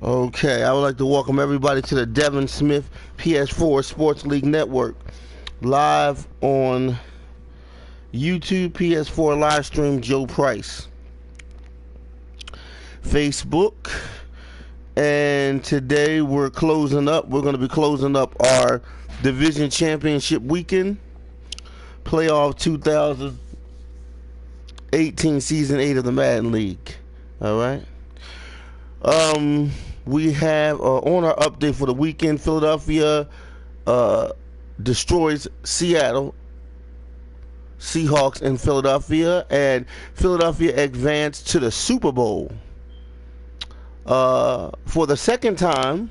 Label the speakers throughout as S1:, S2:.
S1: Okay, I would like to welcome everybody to the Devin Smith PS4 Sports League Network, live on YouTube, PS4 live stream, Joe Price, Facebook, and today we're closing up. We're going to be closing up our Division Championship weekend, playoff 2018 season 8 of the Madden League. All right. We have on our update for the weekend, Philadelphia destroys Seattle Seahawks in Philadelphia, and Philadelphia advanced to the Super Bowl for the second time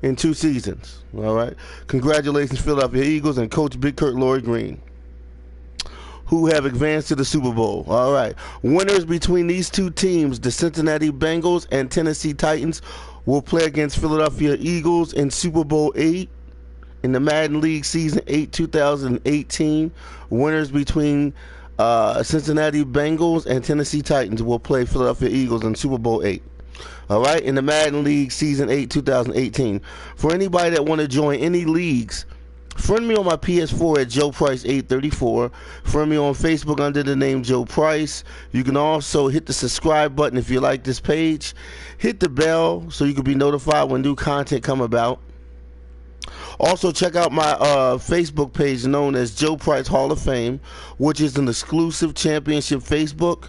S1: in 2 seasons. All right, congratulations, Philadelphia Eagles and Coach Big Kurt Laurie Green, who have advanced to the Super Bowl. All right, winners between these two teams, the Cincinnati Bengals and Tennessee Titans, will play against Philadelphia Eagles in Super Bowl 8 in the Madden League Season 8 2018. Winners between Cincinnati Bengals and Tennessee Titans will play Philadelphia Eagles in Super Bowl 8. All right, in the Madden League Season 8 2018. For anybody that want to join any leagues, friend me on my PS4 at Joe Price 834. Friend me on Facebook under the name Joe Price. You can also hit the subscribe button if you like this page. Hit the bell so you can be notified when new content come about. Also, check out my Facebook page known as Joe Price Hall of Fame, which is an exclusive championship Facebook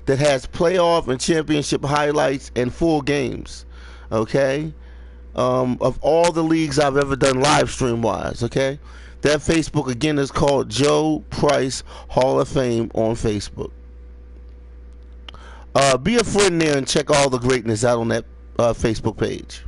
S1: that has playoff and championship highlights and full games. Okay? Of all the leagues I've ever done live stream wise. Okay? That Facebook again is called Joe Price Hall of Fame on Facebook. Be a friend there and check all the greatness out on that Facebook page.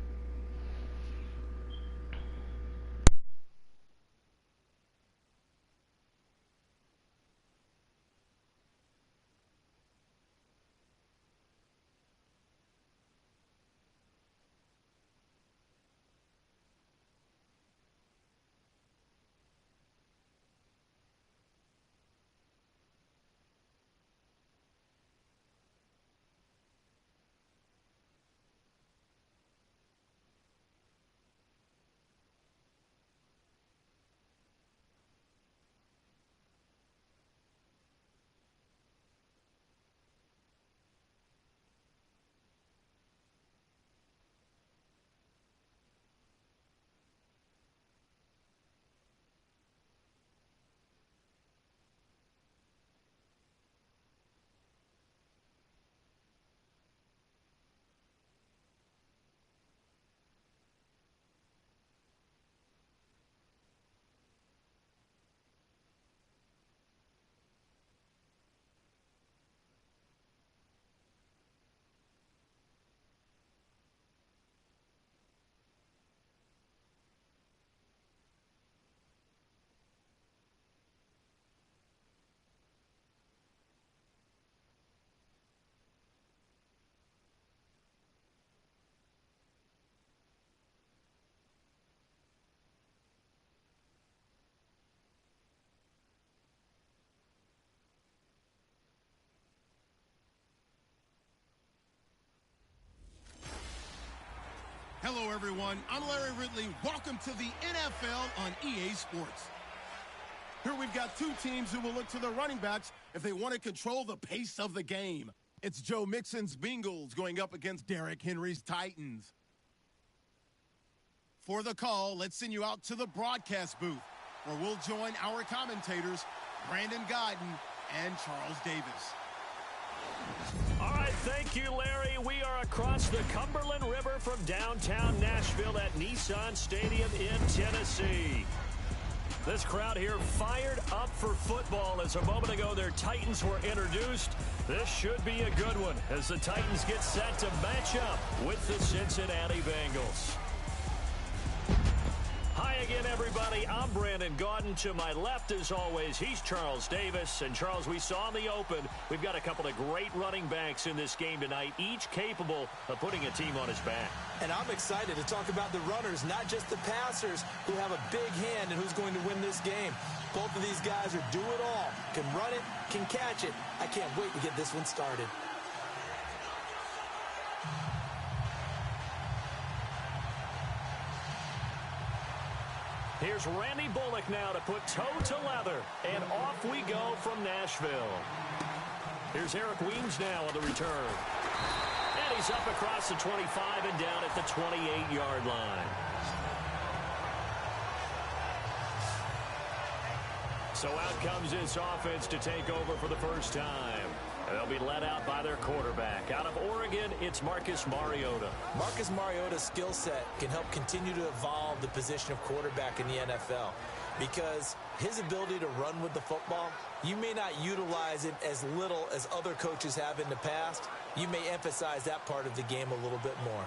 S2: Hello, everyone. I'm Larry Ridley. Welcome to the NFL on EA Sports. Here we've got two teams who will look to their running backs if they want to control the pace of the game. It's Joe Mixon's Bengals going up against Derrick Henry's Titans. For the call, let's send you out to the broadcast booth, where we'll join our commentators, Brandon Godden and Charles Davis.
S3: All right, thank you, Larry. We are across the Cumberland River from downtown Nashville at Nissan Stadium in Tennessee. This crowd here fired up for football as a moment ago their Titans were introduced. This should be a good one as the Titans get set to match up with the Cincinnati Bengals. Hi again, everybody. I'm Brandon Gaudin. To my left, as always, he's Charles Davis. And, Charles, we saw in the open, we've got a couple of great running backs in this game tonight, each capable of putting a team on his back.
S4: And I'm excited to talk about the runners, not just the passers, who have a big hand and who's going to win this game. Both of these guys are do it all. Can run it, can catch it. I can't wait to get this one started.
S3: Here's Randy Bullock now to put toe to leather. And off we go from Nashville. Here's Eric Weems now on the return. And he's up across the 25 and down at the 28-yard line. So out comes this offense to take over for the first time. They'll be led out by their quarterback. Out of Oregon, it's Marcus Mariota.
S4: Marcus Mariota's skill set can help continue to evolve the position of quarterback in the NFL because his ability to run with the football, you may not utilize it as little as other coaches have in the past. You may emphasize that part of the game a little bit more.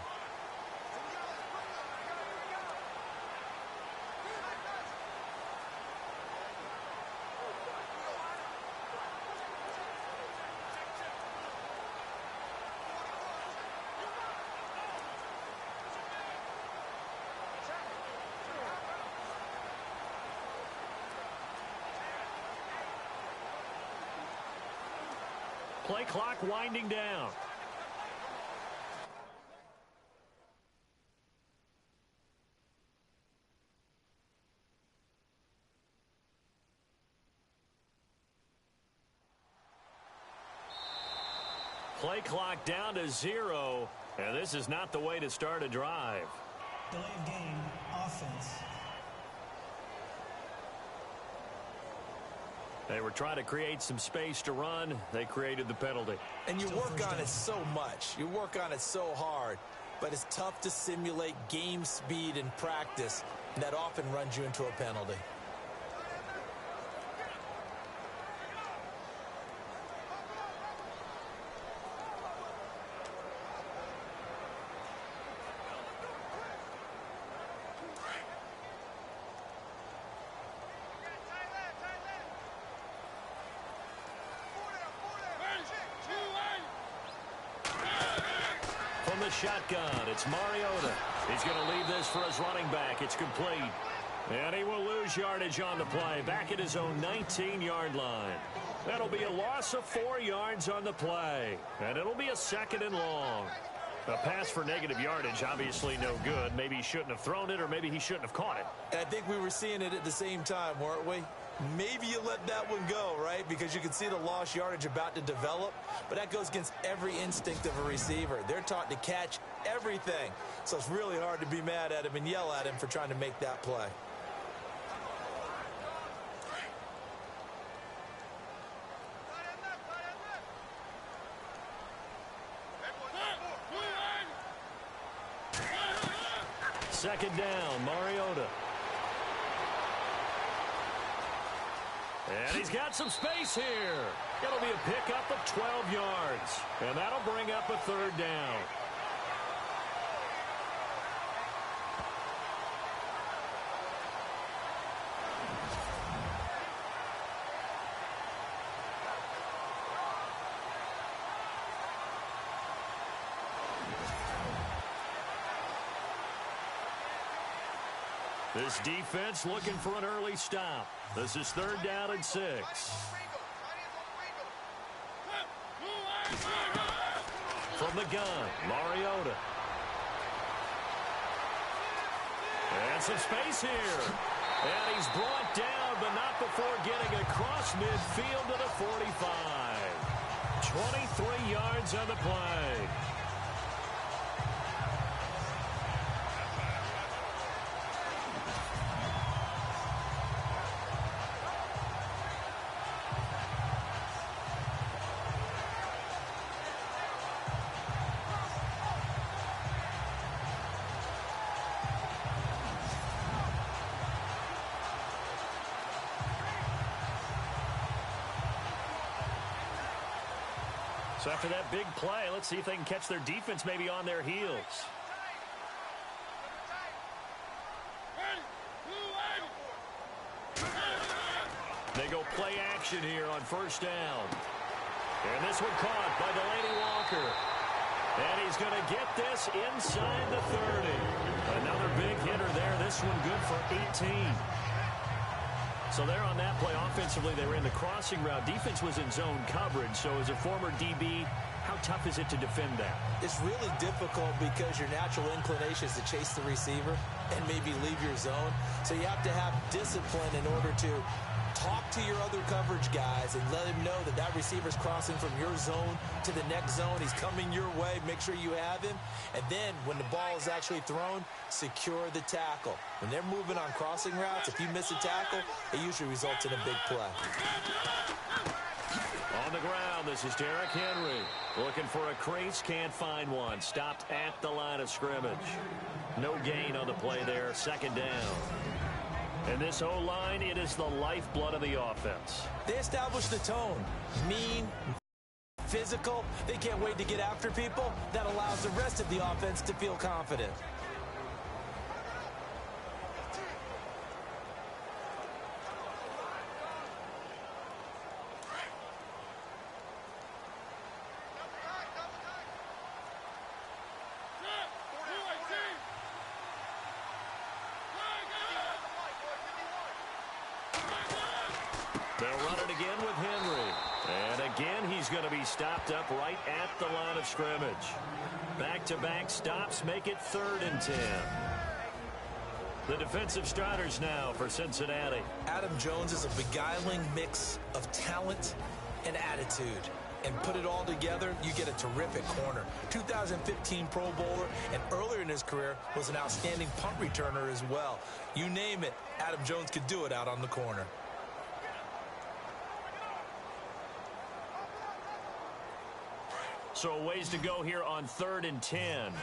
S3: Play clock winding down. Play clock down to 0, and this is not the way to start a drive.
S5: Delay of game, offense.
S3: They were trying to create some space to run. They created the penalty.
S4: And you work on it so much. You work on it so hard. But it's tough to simulate game speed in practice. And that often runs you into a penalty.
S3: From the shotgun, it's Mariota. He's going to leave this for his running back. It's complete. And he will lose yardage on the play, back at his own 19-yard line. That'll be a loss of 4 yards on the play. And it'll be a 2nd and long. A pass for negative yardage, obviously no good. Maybe he shouldn't have thrown it, or maybe he shouldn't have caught it.
S4: And I think we were seeing it at the same time, weren't we? Maybe you let that one go, right? Because you can see the lost yardage about to develop. But that goes against every instinct of a receiver. They're taught to catch everything. So it's really hard to be mad at him and yell at him for trying to make that play.
S3: Second down, Mariota. And he's got some space here. It'll be a pickup of 12 yards. And that'll bring up a 3rd down. This defense looking for an early stop. This is 3rd down and 6. From the gun, Mariota. And some space here. And he's brought down, but not before getting across midfield to the 45. 23 yards on the play. So after that big play, let's see if they can catch their defense maybe on their heels. They go play action here on 1st down. And this one caught by Delaney Walker. And he's going to get this inside the 30. Another big hitter there. This one good for 18. So there on that play, offensively, they were in the crossing route. Defense was in zone coverage. So as a former DB, How tough is it to defend that?
S4: It's really difficult because your natural inclination is to chase the receiver and maybe leave your zone. So you have to have discipline in order to talk to your other coverage guys and let him know that that receiver's crossing from your zone to the next zone. He's coming your way. Make sure you have him. And then when the ball is actually thrown, secure the tackle. When they're moving on crossing routes, if you miss a tackle, it usually results in a big play.
S3: On the ground, this is Derrick Henry. Looking for a crease, can't find one. Stopped at the line of scrimmage. No gain on the play there, second down. And this O-line, it is the lifeblood of the offense.
S4: They establish the tone. Mean, physical. They can't wait to get after people. That allows the rest of the offense to feel confident.
S3: They'll run it again with Henry. And again, he's going to be stopped up right at the line of scrimmage. Back-to-back stops make it 3rd and 10. The defensive starters now for Cincinnati.
S4: Adam Jones is a beguiling mix of talent and attitude. And put it all together, you get a terrific corner. 2015 Pro Bowler, and earlier in his career was an outstanding punt returner as well. You name it, Adam Jones could do it out on the corner.
S3: So a ways to go here on 3rd and 10.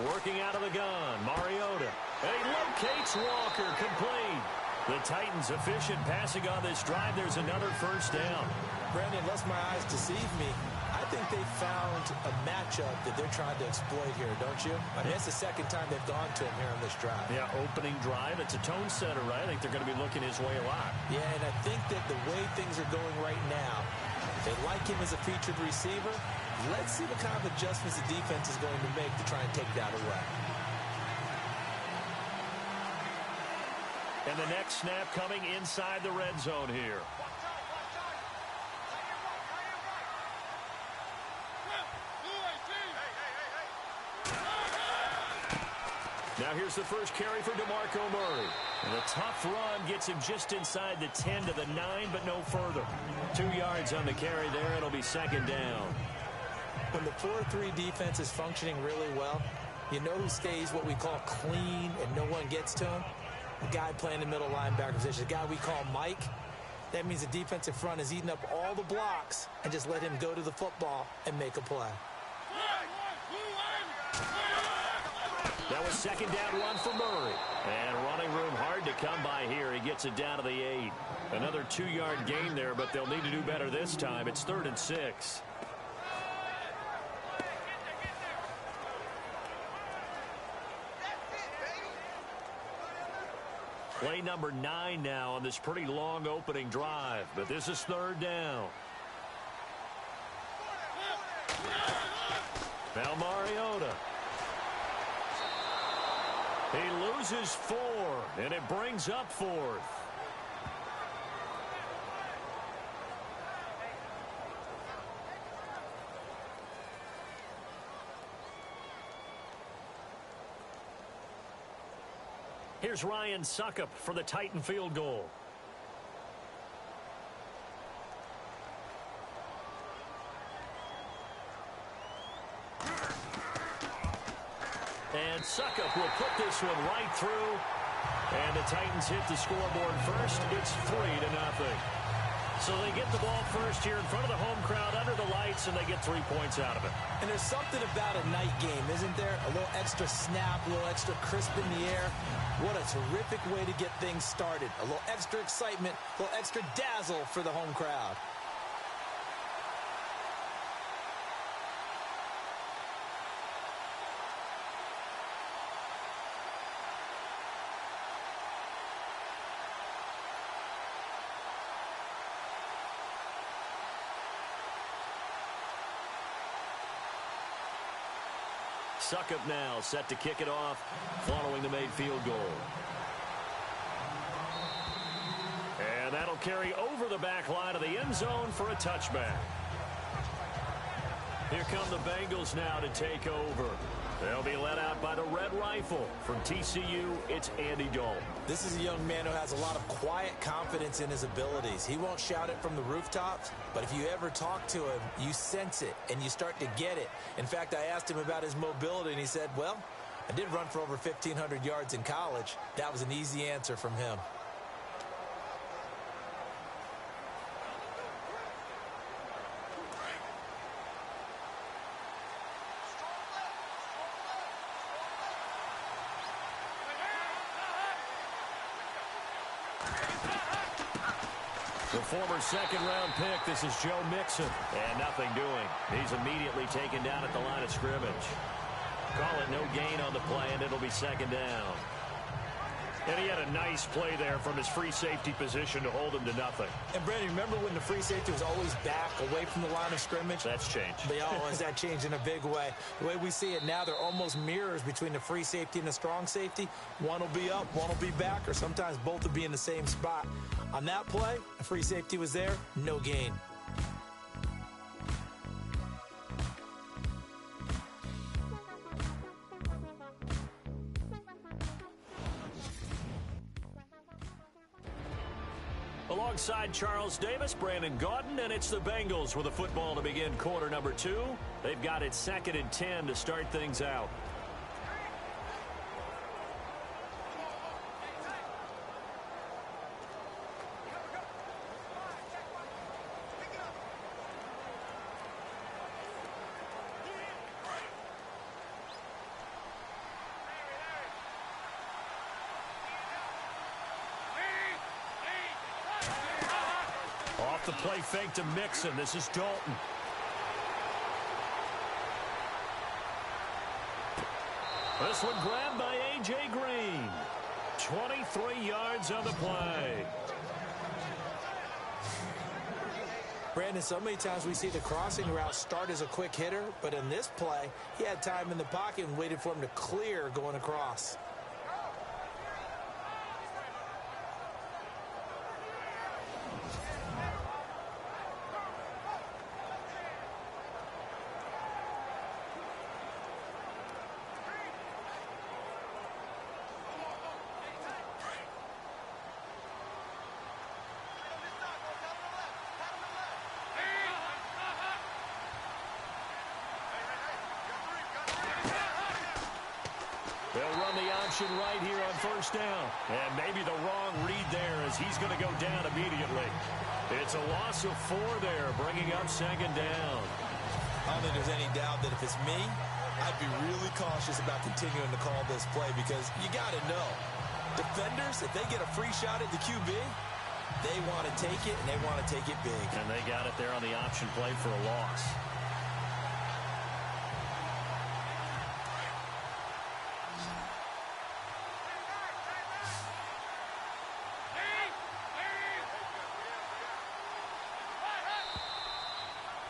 S3: Working out of the gun, Mariota. And he locates Walker, complete. The Titans efficient passing on this drive. There's another first down.
S4: Brandon, unless my eyes deceive me, I think they found a matchup that they're trying to exploit here, don't you? I mean, it's the second time they've gone to him here on this drive.
S3: Yeah, opening drive. It's a tone setter, right? I think they're going to be looking his way a lot.
S4: Yeah, and I think that the way things are going right now, they like him as a featured receiver. Let's see what kind of adjustments the defense is going to make to try and take that away.
S3: And the next snap coming inside the red zone here. Now here's the first carry for DeMarco Murray. And a tough run gets him just inside the 10 to the 9, but no further. 2 yards on the carry there. It'll be second down.
S4: When the 4-3 defense is functioning really well, you know who stays what we call clean and no one gets to him? The guy playing the middle linebacker position, the guy we call Mike. That means the defensive front is eating up all the blocks and just let him go to the football and make a play.
S3: That was second down run for Murray. And running room hard to come by here. He gets it down to the 8. Another 2-yard gain there, but they'll need to do better this time. It's 3rd and 6. Play number 9 now on this pretty long opening drive. But this is 3rd down. Now Mariota. He loses 4, and it brings up 4th. Here's Ryan Suckup for the Titan field goal. And Suckup will put this one right through. And the Titans hit the scoreboard first. It's 3-0. So they get the ball first here in front of the home crowd under the lights, and they get 3 points out of it.
S4: And there's something about a night game, isn't there? A little extra snap, a little extra crisp in the air. What a terrific way to get things started. A little extra excitement, a little extra dazzle for the home crowd.
S3: Suckup now set to kick it off following the made field goal. carry over the back line of the end zone for a touchback. Here come the Bengals now to take over. They'll be led out by the Red Rifle. From TCU, it's Andy Dalton.
S4: This is a young man who has a lot of quiet confidence in his abilities. He won't shout it from the rooftops, but if you ever talk to him, you sense it, and you start to get it. In fact, I asked him about his mobility, and he said, well, I did run for over 1,500 yards in college. That was an easy answer from him.
S3: The former second-round pick, this is Joe Mixon. And nothing doing. He's immediately taken down at the line of scrimmage. Call it no gain on the play, and it'll be second down. And he had a nice play there from his free safety position to hold him to nothing.
S4: And, Brandon, remember when the free safety was always back away from the line of scrimmage?
S3: That's changed.
S4: They always that changed in a big way. The way we see it now, they're almost mirrors between the free safety and the strong safety. One will be up, one will be back, or sometimes both will be in the same spot. On that play, the free safety was there, no gain.
S3: Alongside Charles Davis, Brandon Gaudin, and it's the Bengals with a football to begin quarter number 2. They've got it 2nd and 10 to start things out. Off the play fake to Mixon. This is Dalton. This one grabbed by A.J. Green. 23 yards on the play.
S4: Brandon, so many times we see the crossing route start as a quick hitter, but in this play, he had time in the pocket and waited for him to clear going across.
S3: They'll run the option right here on first down. And maybe the wrong read there as he's going to go down immediately. It's a loss of 4 there, bringing up 2nd down.
S4: I don't think there's any doubt that if it's me, I'd be really cautious about continuing to call this play because you got to know, defenders, if they get a free shot at the QB, they want to take it, and they want to take it big.
S3: And they got it there on the option play for a loss.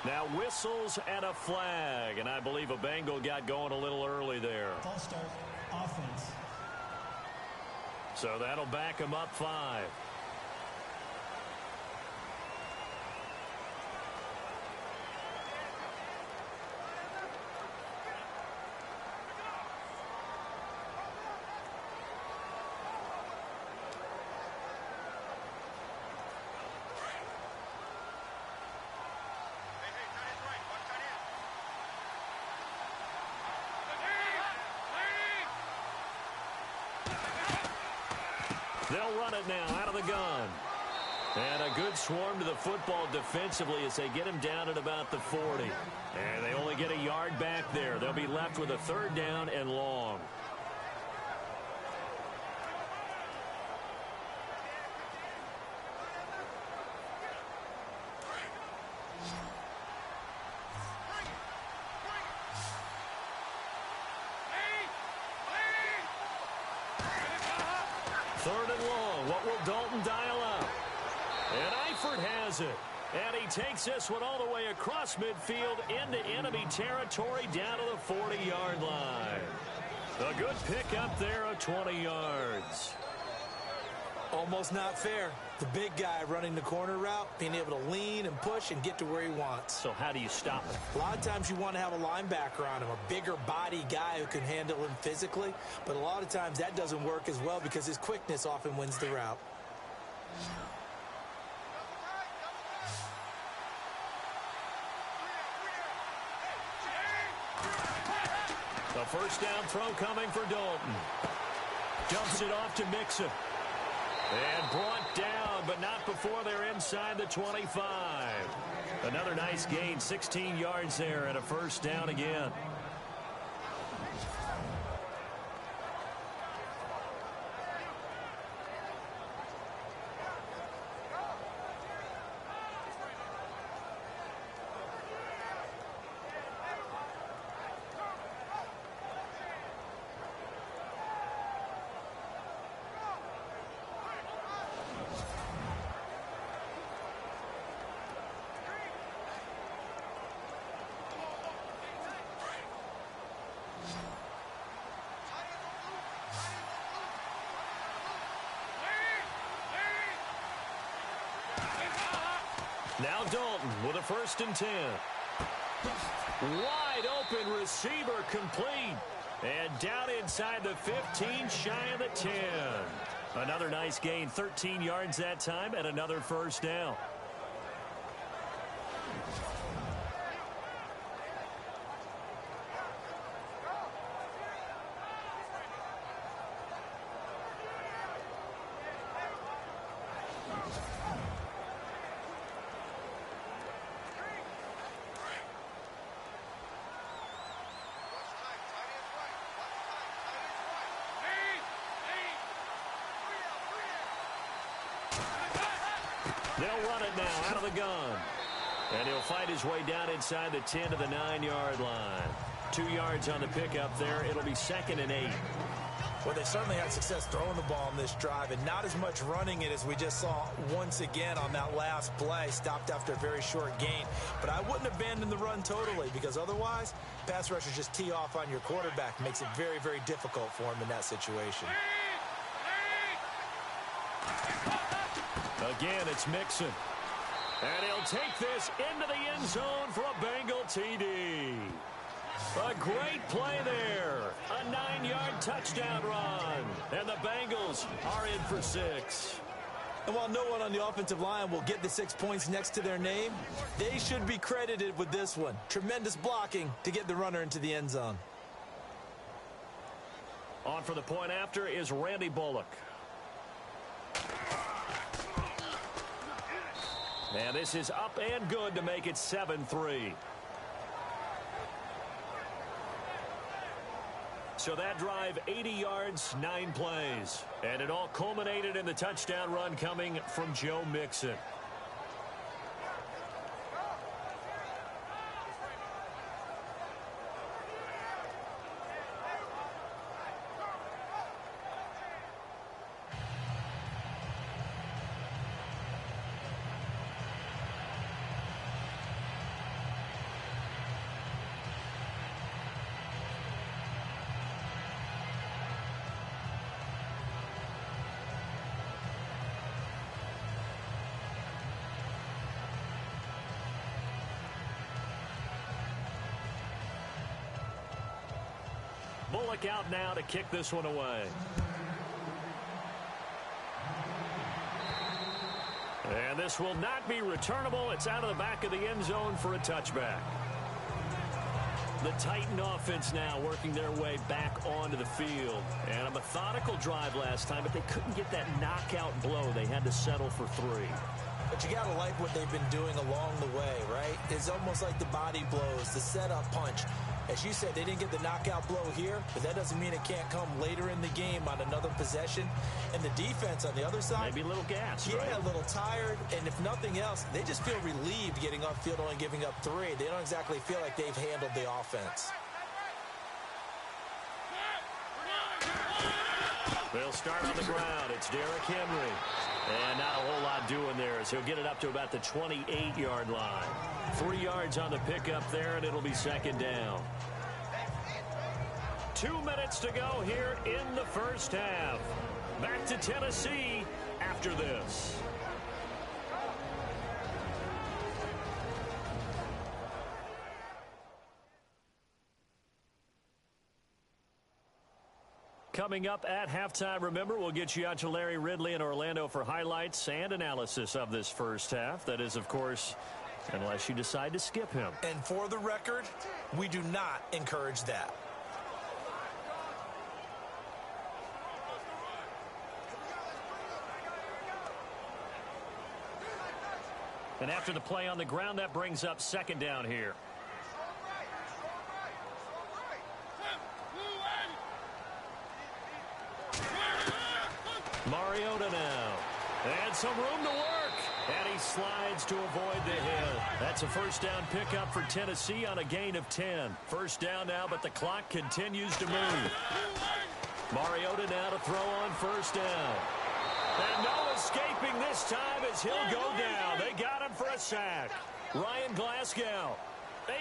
S3: Now whistles and a flag, and I believe a Bengal got going a little early there.
S5: False start, offense.
S3: So that'll back him up 5. They'll run it now out of the gun. And a good swarm to the football defensively as they get him down at about the 40. And they only get a yard back there. They'll be left with a 3rd down and long. What will Dalton dial up? And Eifert has it. And he takes this one all the way across midfield into enemy territory down to the 40-yard line. A good pick up there of 20 yards.
S4: Almost not fair. The big guy running the corner route, being able to lean and push and get to where he wants.
S3: So how do you stop him?
S4: A lot of times you want to have a linebacker on him, a bigger body guy who can handle him physically. But a lot of times that doesn't work as well because his quickness often wins the route.
S3: The first down throw coming for Dalton. Dumps it off to Mixon. And brought down, but not before they're inside the 25. Another nice gain, 16 yards there, and a first down again. Now Dalton with a 1st and 10. Wide open receiver complete. And down inside the 15, shy of the 10. Another nice gain, 13 yards that time, and another first down. They'll run it now out of the gun. And he'll fight his way down inside the 10 to the 9-yard line. 2 yards on the pickup there. It'll be 2nd and 8.
S4: Well, they certainly had success throwing the ball on this drive and not as much running it as we just saw once again on that last play. Stopped after a very short gain. But I wouldn't abandon the run totally because otherwise, pass rushers just tee off on your quarterback. Makes it very, very difficult for him in that situation.
S3: Again, it's Mixon. And he'll take this into the end zone for a Bengal TD. A great play there. A 9-yard touchdown run. And the Bengals are in for 6.
S4: And while no one on the offensive line will get the 6 points next to their name, they should be credited with this one. Tremendous blocking to get the runner into the end zone.
S3: On for the point after is Randy Bullock. And this is up and good to make it 7-3. So that drive, 80 yards, 9 plays. And it all culminated in the touchdown run coming from Joe Mixon. Bullock out now to kick this one away. And this will not be returnable. It's out of the back of the end zone for a touchback. The Titan offense now working their way back onto the field. And a methodical drive last time, but they couldn't get that knockout blow. They had to settle for 3.
S4: But you got to like what they've been doing along the way, right? It's almost like the body blows, the setup punch. As you said, they didn't get the knockout blow here, but that doesn't mean it can't come later in the game on another possession. And the defense on the other side,
S3: maybe a little gas,
S4: yeah,
S3: right?
S4: A little tired. And if nothing else, they just feel relieved getting upfield, only giving up 3. They don't exactly feel like they've handled the offense.
S3: They'll start on the ground. It's Derrick Henry. And not a whole lot doing there as he'll get it up to about the 28-yard line. 3 yards on the pickup there, and it'll be 2nd down. 2 minutes to go here in the first half. Back to Tennessee after this. Coming up at halftime, remember, we'll get you out to Larry Ridley in Orlando for highlights and analysis of this first half. That is, of course, unless you decide to skip him.
S4: And for the record, we do not encourage that.
S3: And after the play on the ground, that brings up second down here. Mariota now. And some room to work. And he slides to avoid the hit. That's a first down pickup for Tennessee on a gain of 10. First down now, but the clock continues to move. Mariota now to throw on first down. And no escaping this time as he'll go down. They got him for a sack. Ryan Glasgow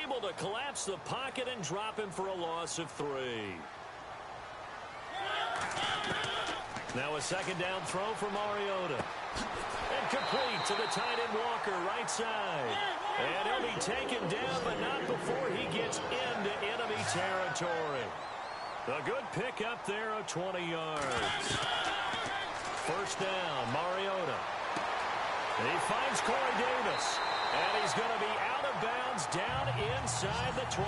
S3: able to collapse the pocket and drop him for a loss of 3. Now a second down throw for Mariota. And complete to the tight end Walker, right side. And he'll be taken down, but not before he gets into enemy territory. A good pick up there of 20 yards. First down, Mariota. He finds Corey Davis. And he's going to be out of bounds down inside the 20.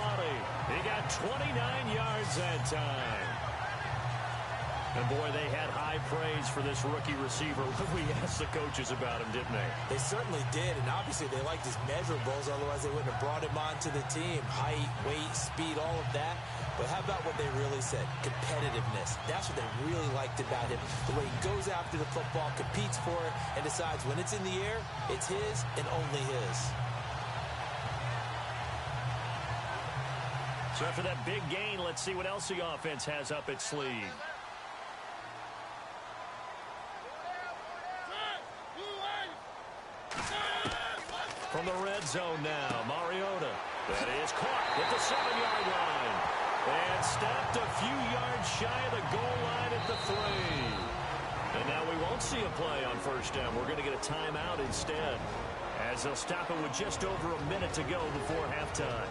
S3: He got 29 yards that time. And, boy, they had high praise for this rookie receiver when we asked the coaches about him, didn't they?
S4: They certainly did, and obviously they liked his measurables, otherwise they wouldn't have brought him onto the team. Height, weight, speed, all of that. But how about what they really said? Competitiveness. That's what they really liked about him. The way he goes after the football, competes for it, and decides when it's in the air, it's his and only his.
S3: So after that big gain, let's see what else the offense has up its sleeve. From the red zone now, Mariota. That is caught at the 7-yard line. And stopped a few yards shy of the goal line at the 3. And now we won't see a play on first down. We're going to get a timeout instead, as they'll stop it with just over a minute to go before halftime.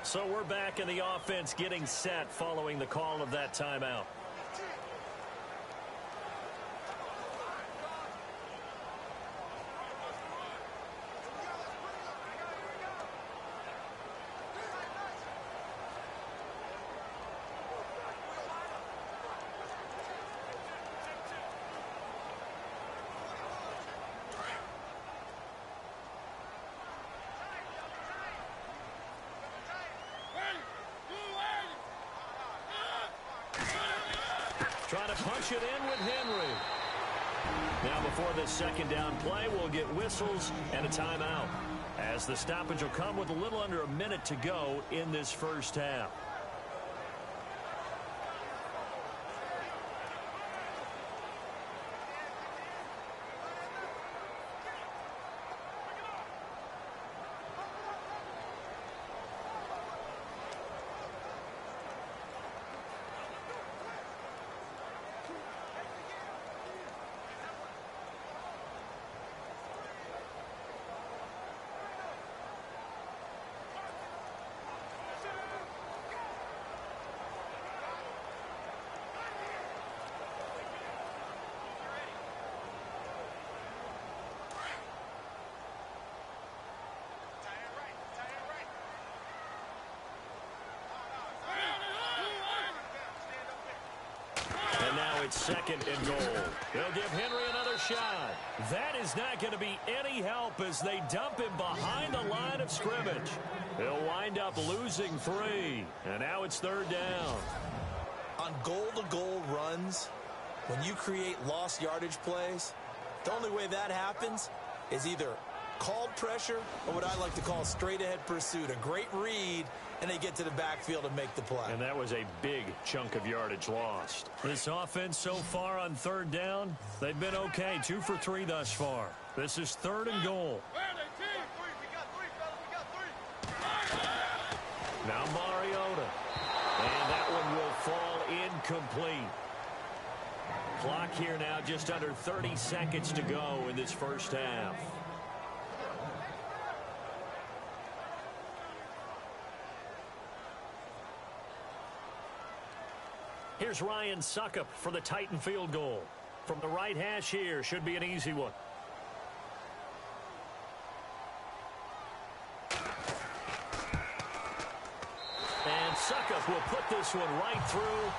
S3: So we're back in the offense getting set following the call of that timeout. Trying to punch it in with Henry. Now before this second down play, we'll get whistles and a timeout, as the stoppage will come with a little under a minute to go in this first half. It's second and goal. They'll give Henry another shot. That is not going to be any help as they dump him behind the line of scrimmage. He'll wind up losing 3. And now it's third down.
S4: On goal-to-goal runs, when you create lost yardage plays, the only way that happens is either called pressure or what I like to call straight-ahead pursuit. A great read, and they get to the backfield and make the play.
S3: And that was a big chunk of yardage lost. This offense so far on third down, they've been okay. 2 for 3 thus far. This is third and goal. Now Mariota. And complete. Clock here now just under 30 seconds to go in this first half. Here's Ryan Suckup for the Titan field goal. From the right hash here, should be an easy one. And Suckup will put this one right through,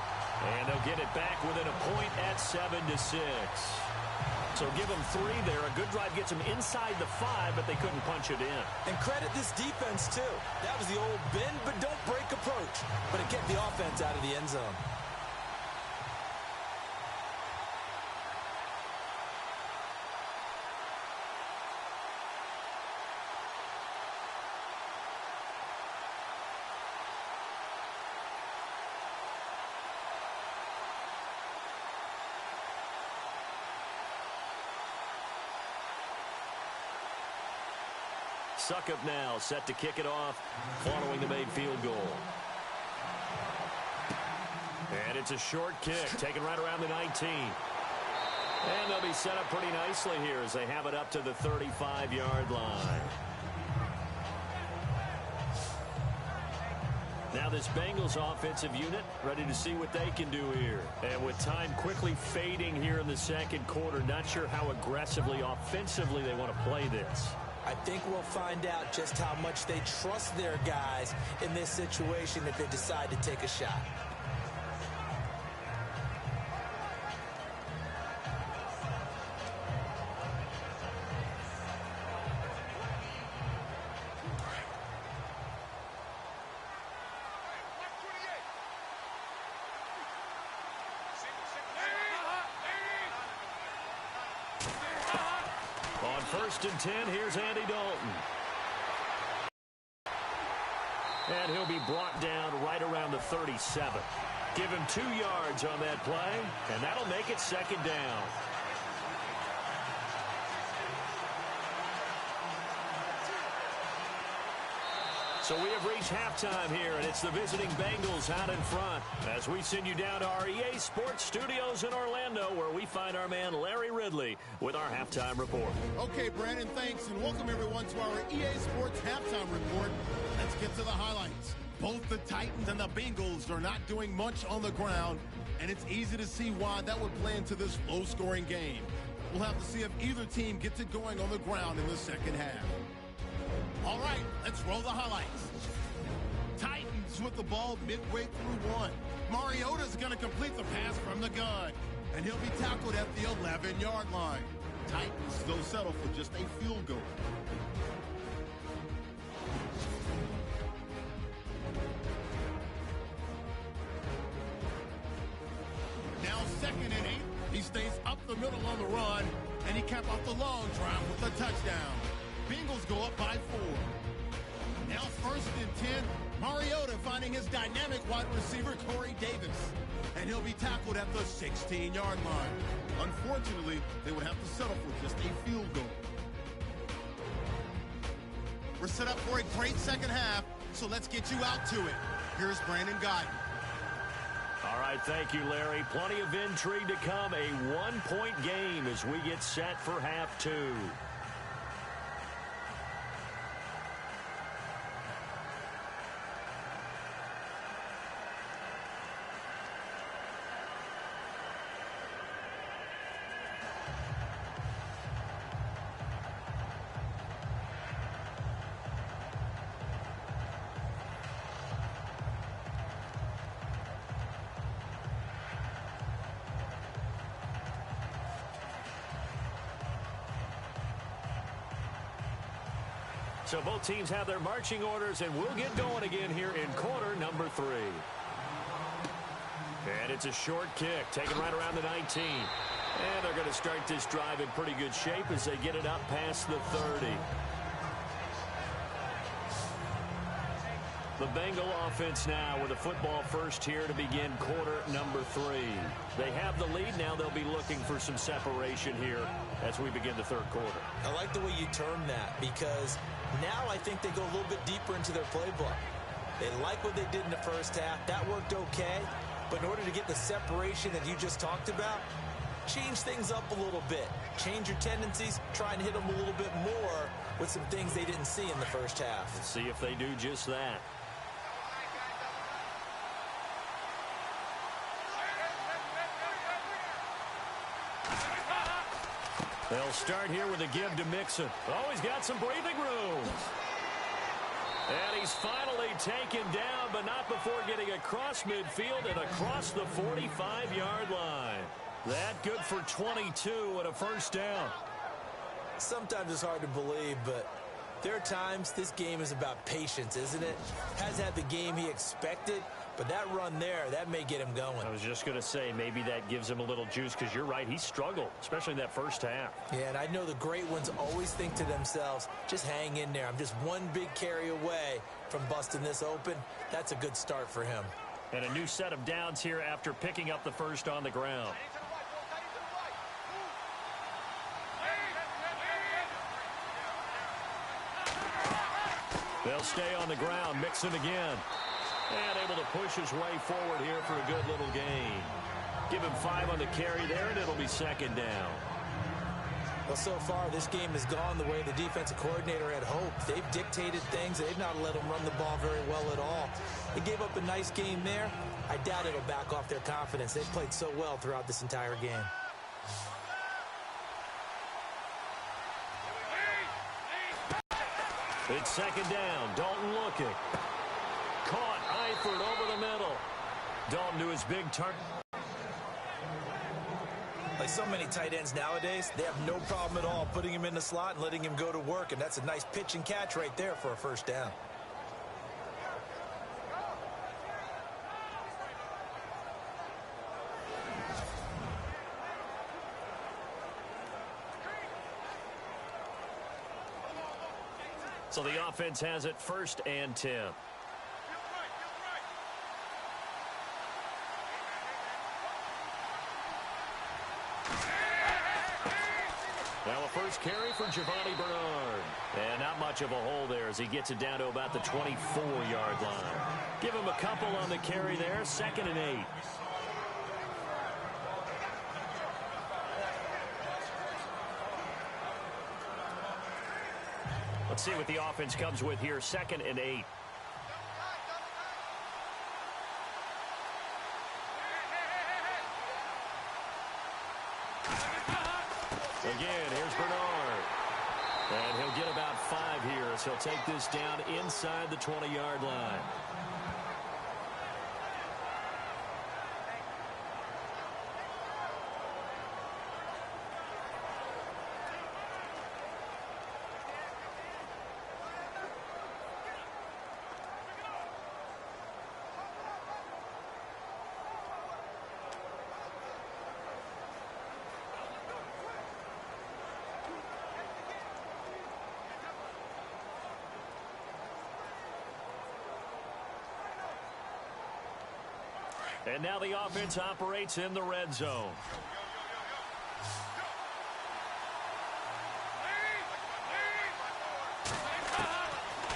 S3: and they'll get it back within a point at 7-6. So give them 3 there. A good drive gets them inside the 5, but they couldn't punch it in.
S4: And credit this defense, too. That was the old bend but don't break approach, but it kept the offense out of the end zone.
S3: Suckup now set to kick it off following the made field goal. And it's a short kick taken right around the 19. And they'll be set up pretty nicely here as they have it up to the 35-yard line. Now this Bengals offensive unit ready to see what they can do here. And with time quickly fading here in the second quarter, not sure how aggressively offensively they want to play this.
S4: I think we'll find out just how much they trust their guys in this situation if they decide to take a shot.
S3: On 1st and 10, here's Andy Dalton. And he'll be brought down right around the 37. Give him 2 yards on that play, and that'll make it 2nd down. So we have reached halftime here, and it's the visiting Bengals out in front as we send you down to our EA Sports Studios in Orlando, where we find our man Larry Ridley with our halftime report.
S2: Okay, Brandon, thanks, and welcome everyone to our EA Sports halftime report. Let's get to the highlights. Both the Titans and the Bengals are not doing much on the ground, and it's easy to see why that would play into this low-scoring game. We'll have to see if either team gets it going on the ground in the second half. All right, let's roll the highlights. Titans with the ball midway through 1. Mariota's going to complete the pass from the gun, and he'll be tackled at the 11-yard line. Titans, they'll settle for just a field goal. Now 2nd and 8. He stays up the middle on the run, and he capped off the long drive with a touchdown. Bengals go up by 4. Now 1st and 10. Mariota finding his dynamic wide receiver, Corey Davis. And he'll be tackled at the 16-yard line. Unfortunately, they would have to settle for just a field goal. We're set up for a great second half, so let's get you out to it. Here's Brandon Guyton.
S3: All right, thank you, Larry. Plenty of intrigue to come. A 1-point game as we get set for half 2. So both teams have their marching orders, and we'll get going again here in quarter number 3. And it's a short kick, taken right around the 19. And they're going to start this drive in pretty good shape as they get it up past the 30. The Bengal offense now with a football first here to begin quarter number 3. They have the lead now. They'll be looking for some separation here as we begin the third quarter.
S4: I like the way you term that, because now I think they go a little bit deeper into their playbook. They like what they did in the first half. That worked okay. But in order to get the separation that you just talked about, change things up a little bit. Change your tendencies. Try and hit them a little bit more with some things they didn't see in the first half.
S3: Let's see if they do just that. They'll start here with a give to Mixon. Oh, he's got some breathing room. And he's finally taken down, but not before getting across midfield and across the 45-yard line. That good for 22 and a first down.
S4: Sometimes it's hard to believe, but there are times this game is about patience, isn't it? Hasn't had the game he expected, but that run there, that may get him going.
S3: I was just going to say, maybe that gives him a little juice, because you're right, he struggled, especially in that first half.
S4: Yeah, and I know the great ones always think to themselves, just hang in there. I'm just one big carry away from busting this open. That's a good start for him.
S3: And a new set of downs here after picking up the first on the ground. They'll stay on the ground. Mixon again. And able to push his way forward here for a good little gain. Give him 5 on the carry there, and it'll be second down.
S4: Well, so far, this game has gone the way the defensive coordinator had hoped. They've dictated things. They've not let them run the ball very well at all. They gave up a nice game there. I doubt it'll back off their confidence. They've played so well throughout this entire game.
S3: It's second down. Dalton looking. Caught. Eifert over the middle. Dalton to his big target.
S4: Like so many tight ends nowadays, they have no problem at all putting him in the slot and letting him go to work, and that's a nice pitch and catch right there for a first down.
S3: So the offense has it 1st and 10. Now a first carry for Giovanni Bernard. And not much of a hole there as he gets it down to about the 24-yard line. Give him a couple on the carry there. 2nd and 8. Let's see what the offense comes with here. 2nd and 8. Again, here's Bernard. And he'll get about 5 here as he'll take this down inside the 20-yard line. And now the offense operates in the red zone.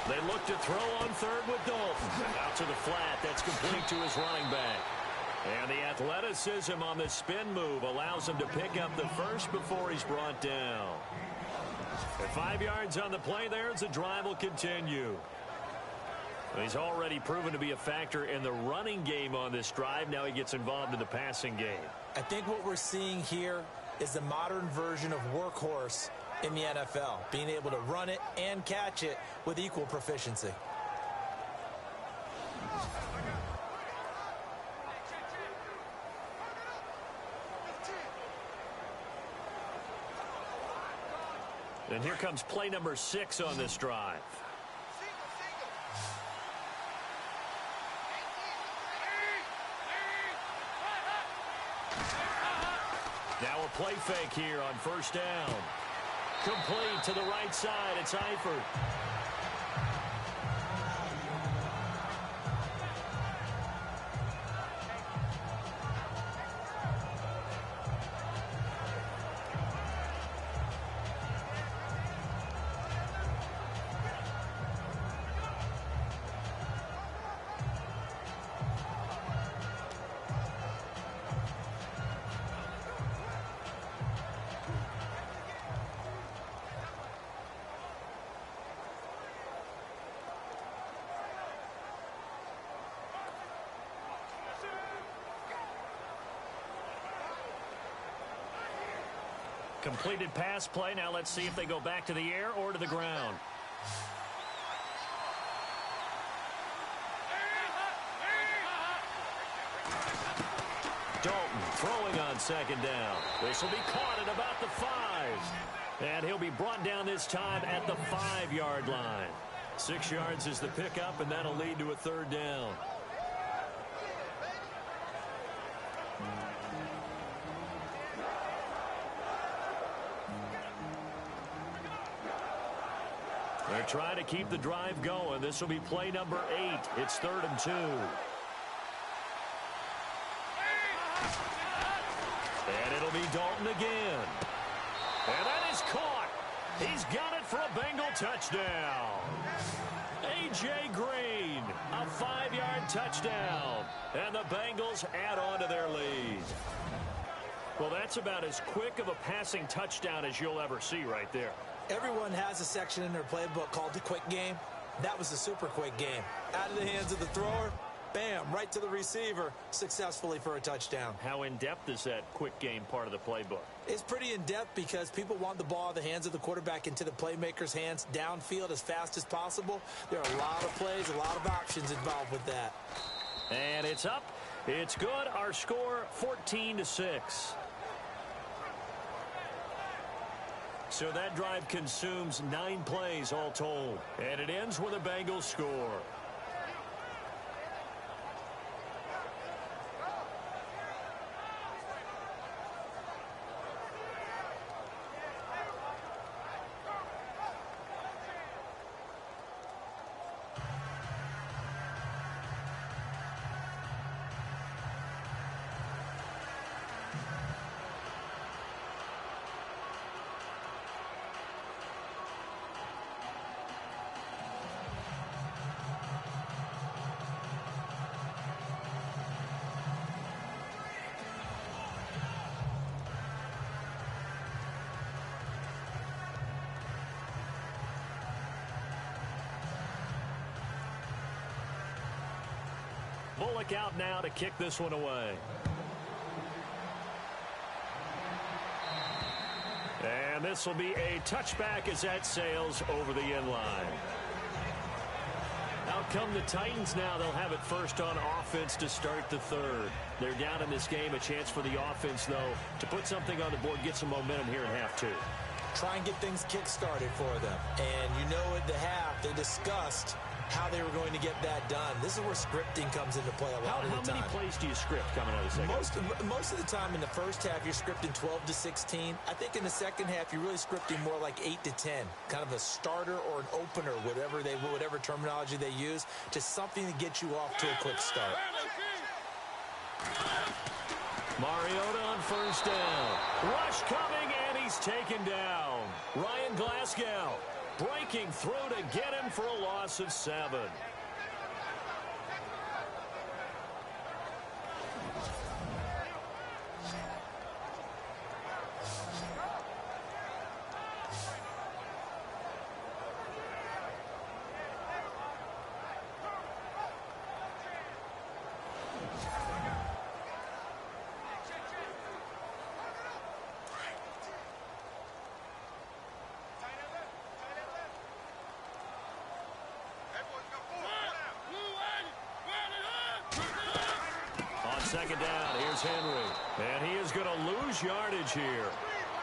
S3: They look to throw on 3rd with Dalton. Out to the flat. That's complete to his running back. And the athleticism on the spin move allows him to pick up the first before he's brought down. And 5 yards on the play there as the drive will continue. He's already proven to be a factor in the running game on this drive. Now he gets involved in the passing game.
S4: I think what we're seeing here is the modern version of workhorse in the NFL, being able to run it and catch it with equal proficiency.
S3: And here comes play number 6 on this drive. Now a play fake here on 1st down. Complete to the right side. It's Eifert. Completed pass play. Now let's see if they go back to the air or to the ground. Dalton throwing on second down. This will be caught at about the 5. And he'll be brought down this time at the 5-yard line. 6 yards is the pickup, and that'll lead to a third down. They're trying to keep the drive going. This will be play number 8. It's 3rd and 2. And it'll be Dalton again. And that is caught. He's got it for a Bengal touchdown. A.J. Green, a 5-yard touchdown. And the Bengals add on to their lead. Well, that's about as quick of a passing touchdown as you'll ever see right there.
S4: Everyone has a section in their playbook called the quick game. That was the super quick game. Out of the hands of the thrower, bam, right to the receiver, successfully for a touchdown.
S3: How in-depth is that quick game part of the playbook?
S4: It's pretty in-depth because people want the ball out of the hands of the quarterback into the playmaker's hands downfield as fast as possible. There are a lot of plays, a lot of options involved with that.
S3: And it's up. It's good. Our score, 14-6. So that drive consumes 9 plays all told. And it ends with a Bengals score. Bullock out now to kick this one away. And this will be a touchback as that sails over the end line. Out come the Titans now. They'll have it first on offense to start the third. They're down in this game. A chance for the offense, though, to put something on the board, get some momentum here in half 2.
S4: Try and get things kick-started for them. And you know at the half, they discussed how they were going to get that done. This is where scripting comes into play a lot of the time.
S3: How many plays do you script coming out of the second?
S4: Most of the time in the first half, you're scripting 12 to 16. I think in the second half, you're really scripting more like 8 to 10. Kind of a starter or an opener, whatever terminology they use. Just something to get you off to a quick start.
S3: Mariota on first down. Rush coming, and he's taken down. Ryan Glasgow breaking through to get him for a loss of 7. Second down, here's Henry. And he is going to lose yardage here.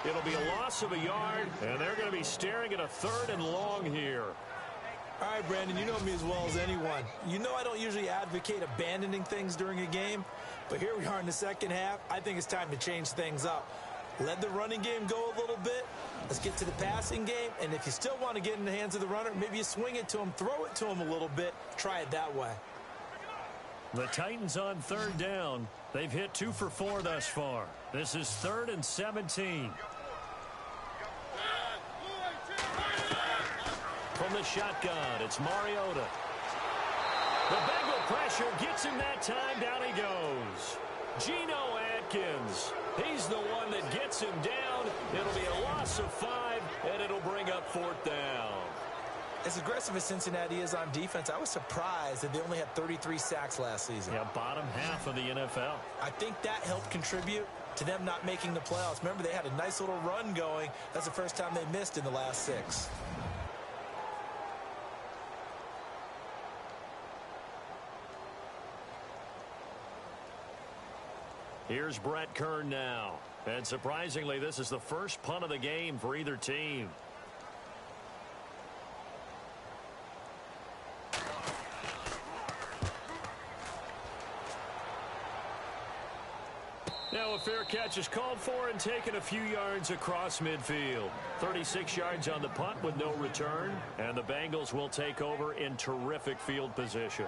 S3: It'll be a loss of a yard, and they're going to be staring at a 3rd and long here.
S4: All right, Brandon, you know me as well as anyone. You know I don't usually advocate abandoning things during a game, but here we are in the second half. I think it's time to change things up. Let the running game go a little bit. Let's get to the passing game, and if you still want to get in the hands of the runner, maybe you swing it to him, throw it to him a little bit, try it that way.
S3: The Titans on 3rd down. They've hit 2 for 4 thus far. This is 3rd and 17. From the shotgun, it's Mariota. The Bengal pressure gets him that time. Down he goes. Geno Atkins. He's the one that gets him down. It'll be a loss of 5, and it'll bring up 4th down.
S4: As aggressive as Cincinnati is on defense, I was surprised that they only had 33 sacks last season.
S3: Yeah, bottom half of the NFL.
S4: I think that helped contribute. to them not making the playoffs. Remember, they had a nice little run going. That's the first time they missed in the last 6.
S3: Here's Brett Kern now. And surprisingly, this is the first punt of the game for either team. Now a fair catch is called for and taken a few yards across midfield. 36 yards on the punt with no return. And the Bengals will take over in terrific field position.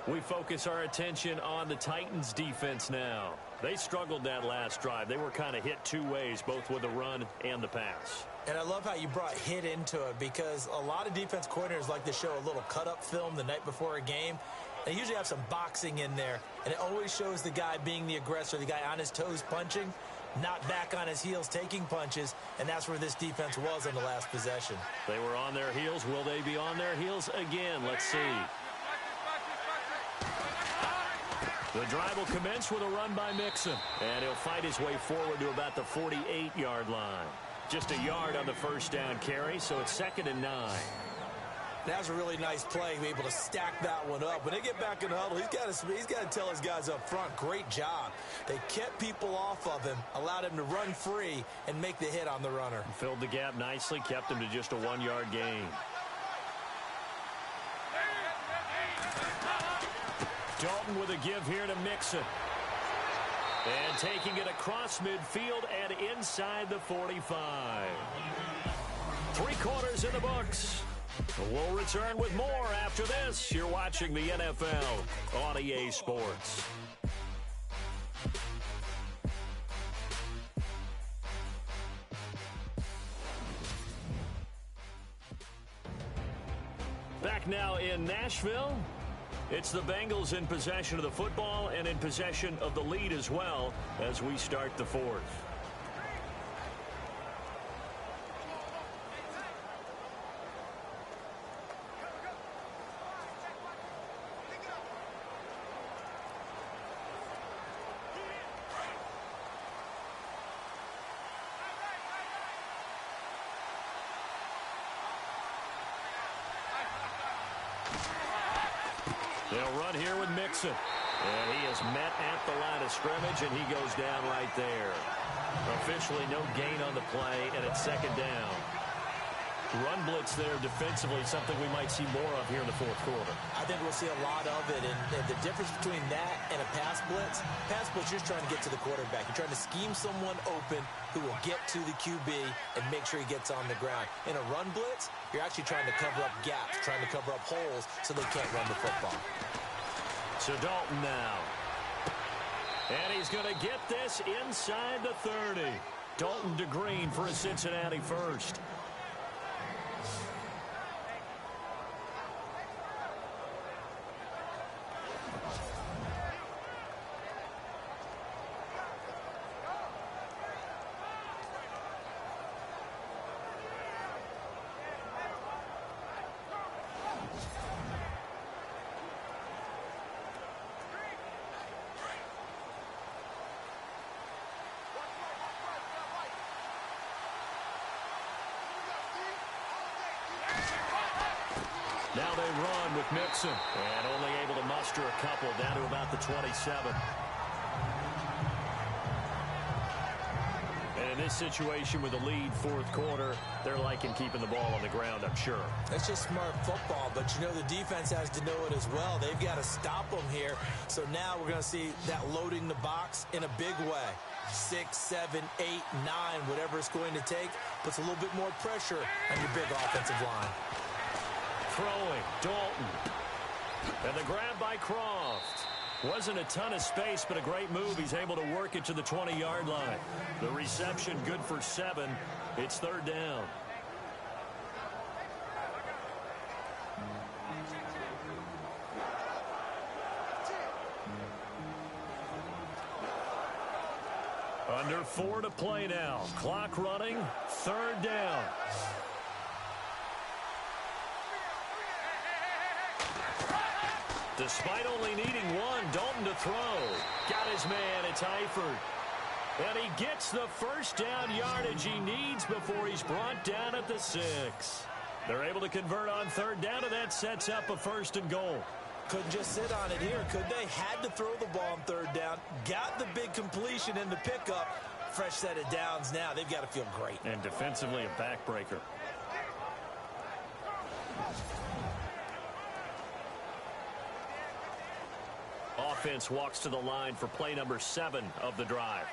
S3: We focus our attention on the Titans defense now. They struggled that last drive. They were kind of hit two ways, both with the run and the pass.
S4: And I love how you brought hit into it, because a lot of defense coordinators like to show a little cut-up film the night before a game. They usually have some boxing in there, and it always shows the guy being the aggressor, the guy on his toes punching, not back on his heels taking punches, and that's where this defense was on the last possession.
S3: They were on their heels. Will they be on their heels again? Let's see. The drive will commence with a run by Mixon, and he'll fight his way forward to about the 48-yard line. Just a yard on the first down carry, so it's 2nd and 9.
S4: That was a really nice play, be able to stack that one up. When they get back in the huddle, he's got to tell his guys up front, great job. They kept people off of him, allowed him to run free and make the hit on the runner.
S3: Filled the gap nicely, kept him to just a 1-yard gain. Dalton with a give here to Mixon. And taking it across midfield and inside the 45. 3 quarters in the books. We'll return with more after this. You're watching the NFL on EA Sports. Back now in Nashville. It's the Bengals in possession of the football and in possession of the lead as well as we start the 4th. They'll run here with Mixon. And he is met at the line of scrimmage, and he goes down right there. Officially no gain on the play, and it's 2nd down. Run blitz there defensively, something we might see more of here in the 4th quarter.
S4: I think we'll see a lot of it, and the difference between that and a pass blitz, you're just trying to get to the quarterback. You're trying to scheme someone open who will get to the QB and make sure he gets on the ground. In a run blitz, you're actually trying to cover up gaps, trying to cover up holes so they can't run the football.
S3: So Dalton now. And he's going to get this inside the 30. Dalton to Green for a Cincinnati first. Now they run with Mixon, and only able to muster a couple down to about the 27. And in this situation with the lead 4th quarter, they're liking keeping the ball on the ground, I'm sure.
S4: That's just smart football, but you know the defense has to know it as well. They've got to stop them here. So now we're going to see that loading the box in a big way. 6, 7, 8, 9, whatever it's going to take, puts a little bit more pressure on your big offensive line.
S3: Throwing, Dalton. And the grab by Croft. Wasn't a ton of space, but a great move. He's able to work it to the 20-yard line. The reception good for 7. It's 3rd down. Under 4 to play now. Clock running. 3rd down. Despite only needing 1, Dalton to throw. Got his man. It's Eifert. And he gets the first down yardage he needs before he's brought down at the 6. They're able to convert on third down, and that sets up a 1st and goal.
S4: Couldn't just sit on it here, could they? Had to throw the ball on third down. Got the big completion in the pickup. Fresh set of downs now. They've got to feel great.
S3: And defensively, a backbreaker. Offense walks to the line for play number 7 of the drive.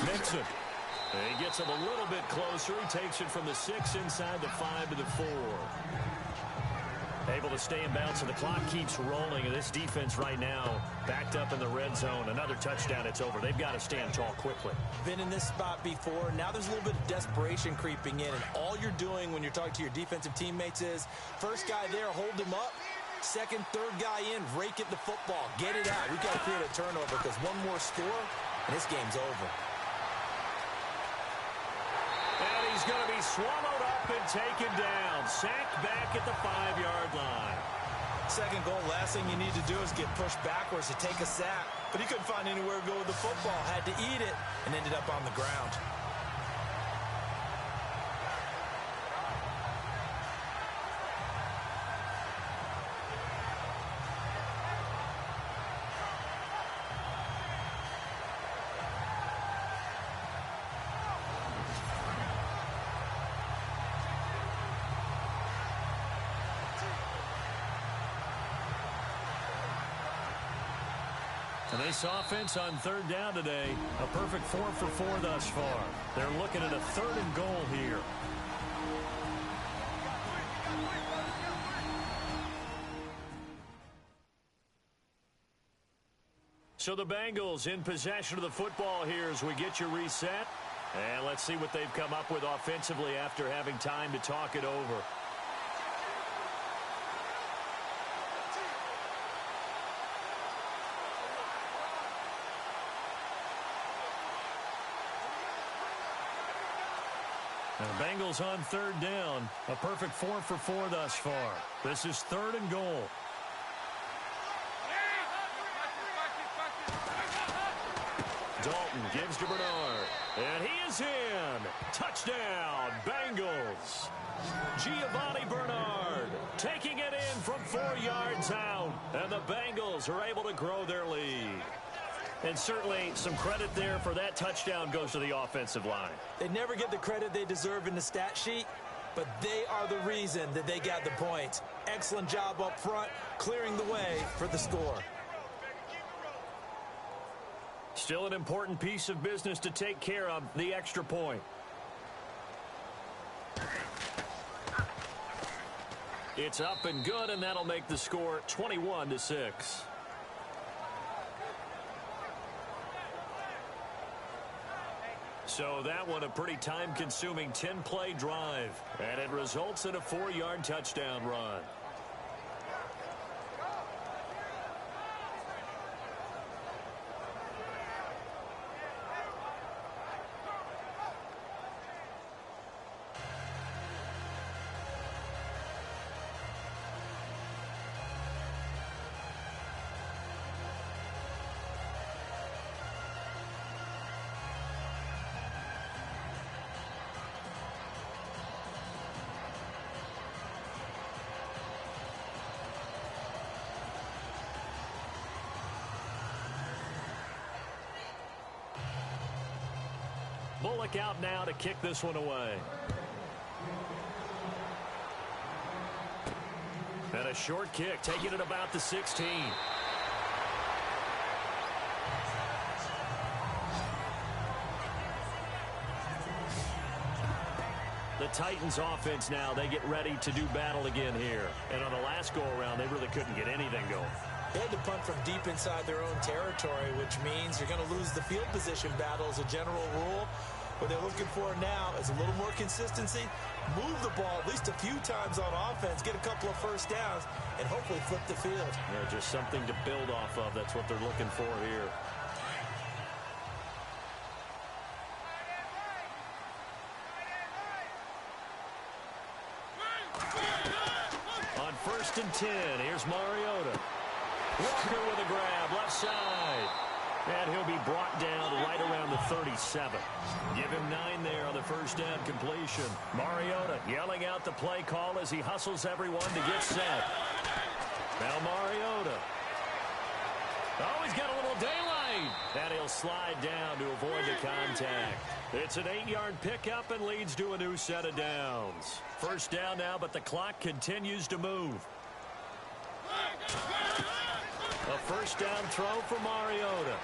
S3: Mixon. He gets him a little bit closer. He takes it from the 6 inside the 5 to the 4. Able to stay in bounds, so the clock keeps rolling. And this defense right now backed up in the red zone. Another touchdown, it's over. They've got to stand tall quickly.
S4: Been in this spot before. Now there's a little bit of desperation creeping in. And all you're doing when you're talking to your defensive teammates is, first guy there, hold him up. Second, third guy in, rake at the football. Get it out. We've got to create a turnover because one more score, and this game's over.
S3: And he's going to be swallowed up and taken down. Sacked back at the 5-yard line.
S4: Second goal, last thing you need to do is get pushed backwards to take a sack. But he couldn't find anywhere to go with the football. Had to eat it and ended up on the ground.
S3: And this offense on third down today, a perfect 4 for 4 thus far. They're looking at a 3rd and goal here. So the Bengals in possession of the football here as we get you reset. And let's see what they've come up with offensively after having time to talk it over. And the Bengals on third down. A perfect 4 for 4 thus far. This is 3rd and goal. Dalton gives to Bernard. And he is in. Touchdown, Bengals. Giovanni Bernard taking it in from 4 yards out. And the Bengals are able to grow their lead. And certainly some credit there for that touchdown goes to the offensive line.
S4: They never get the credit they deserve in the stat sheet, but they are the reason that they got the points. Excellent job up front, clearing the way for the score.
S3: Still an important piece of business to take care of, the extra point. It's up and good, and that'll make the score 21-6. So that one a pretty time-consuming 10-play drive, and it results in a 4-yard touchdown run. Bullock out now to kick this one away. And a short kick, taking it about the 16. The Titans offense now, they get ready to do battle again here. And on the last go-around, they really couldn't get anything going.
S4: They had to punt from deep inside their own territory, which means you're going to lose the field position battle as a general rule. What they're looking for now is a little more consistency, move the ball at least a few times on offense, get a couple of first downs, and hopefully flip the field.
S3: Yeah, just something to build off of. That's what they're looking for here. On first 1st and 10. Here's Mariota. Walker with a grab, left side. And he'll be brought down right around the 37. Give him 9 there on the first down completion. Mariota yelling out the play call as he hustles everyone to get set. Now Mariota. Oh, he's got a little daylight. And he'll slide down to avoid the contact. It's an 8-yard pickup and leads to a new set of downs. First down now, but the clock continues to move. A first down throw for Mariota.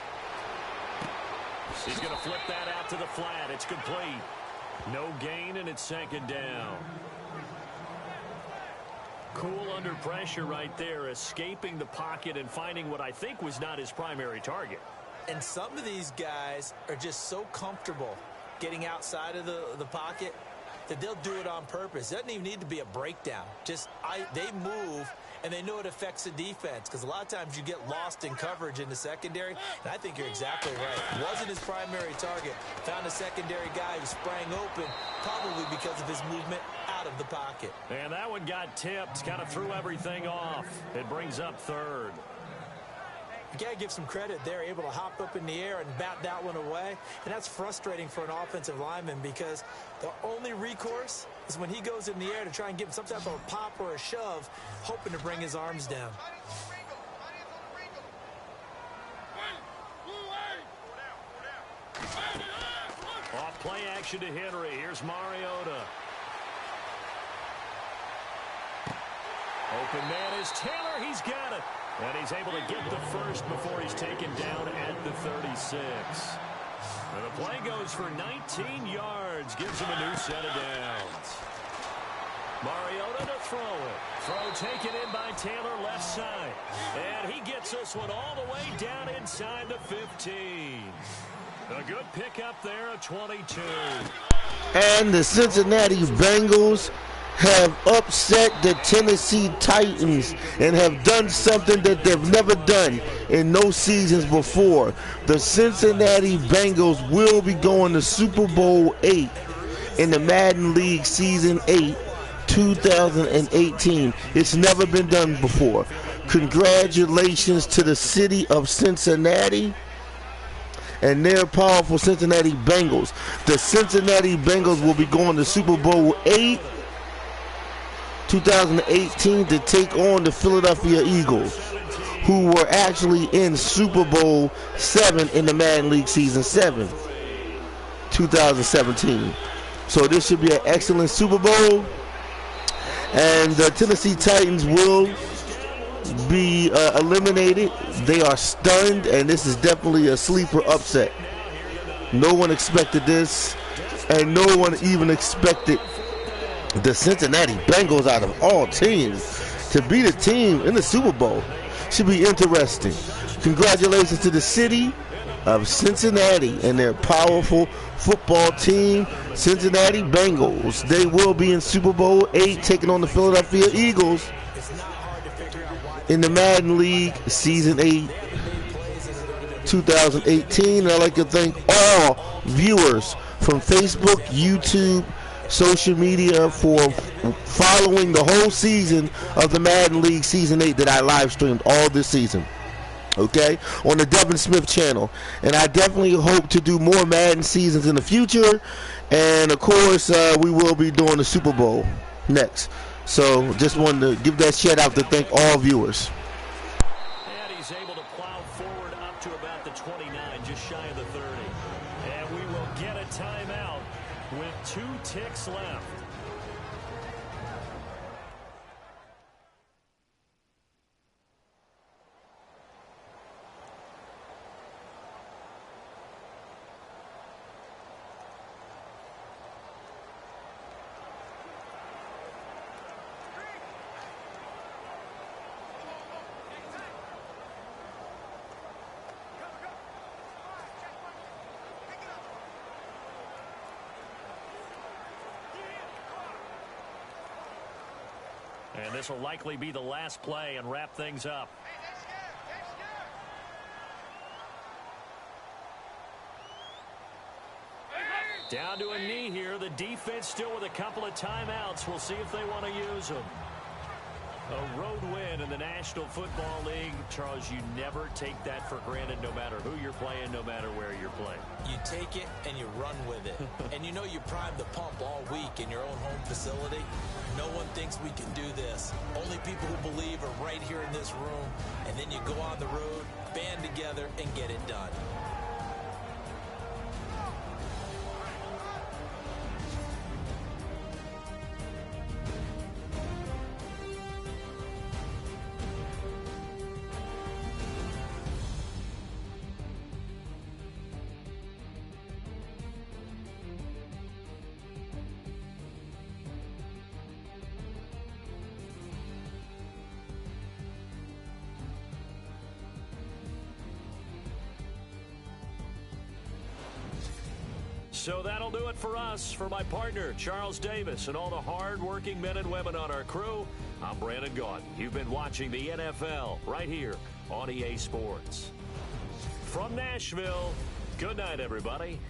S3: He's going to flip that out to the flat. It's complete. No gain, and it's 2nd down. Cool under pressure right there, escaping the pocket and finding what I think was not his primary target.
S4: And some of these guys are just so comfortable getting outside of the pocket that they'll do it on purpose. It doesn't even need to be a breakdown. They move, and they know it affects the defense, because a lot of times you get lost in coverage in the secondary, and I think you're exactly right. Wasn't his primary target. Found a secondary guy who sprang open, probably because of his movement out of the pocket.
S3: And that one got tipped, kind of threw everything off. It brings up 3rd.
S4: You got to give some credit. They're able to hop up in the air and bat that one away. And that's frustrating for an offensive lineman, because the only recourse is when he goes in the air to try and give him some type of a pop or a shove, hoping to bring his arms down.
S3: Off play action to Henry. Here's Mariota. Open man is Taylor. He's got it. And he's able to get the first before he's taken down at the 36. And the play goes for 19 yards. Gives him a new set of downs. Mariota to throw it. Throw taken in by Taylor, left side. And he gets this one all the way down inside the 15. A good pickup there at 22.
S1: And the Cincinnati Bengals have upset the Tennessee Titans and have done something that they've never done in no seasons before. The Cincinnati Bengals will be going to Super Bowl 8 in the Madden League Season 8, 2018. It's never been done before. Congratulations to the city of Cincinnati and their powerful Cincinnati Bengals. The Cincinnati Bengals will be going to Super Bowl 8 2018 to take on the Philadelphia Eagles, who were actually in Super Bowl 7 in the Madden League Season 7, 2017. So this should be an excellent Super Bowl. And the Tennessee Titans will be eliminated. They are stunned, and this is definitely a sleeper upset. No one expected this, and no one even expected the Cincinnati Bengals, out of all teams, to beat a team in the Super Bowl. Should be interesting. Congratulations to the city of Cincinnati and their powerful football team, Cincinnati Bengals. They will be in Super Bowl 8 taking on the Philadelphia Eagles in the Madden League Season 8, 2018. And I'd like to thank all viewers from Facebook, YouTube, social media for following the whole season of the Madden League Season 8 that I live streamed all this season, okay, on the Devin Smith channel. And I definitely hope to do more Madden seasons in the future. And of course, we will be doing the Super Bowl next. So just wanted to give that shout out to thank all viewers.
S3: And he's able to plow forward up to about the 29, just shy of the 30. And we will get a timeout with 2 ticks left. And this will likely be the last play and wrap things up. Down to a knee here. The defense still with a couple of timeouts. We'll see if they want to use them. A road win in the National Football League. Charles, you never take that for granted no matter who you're playing, no matter where you're playing.
S4: You take it and you run with it. And you know you primed the pump all week in your own home facility. No one thinks we can do this. Only people who believe are right here in this room. And then you go on the road, band together, and get it done.
S3: So that'll do it for us. For my partner, Charles Davis, and all the hard-working men and women on our crew, I'm Brandon Gaudin. You've been watching the NFL right here on EA Sports. From Nashville, good night, everybody.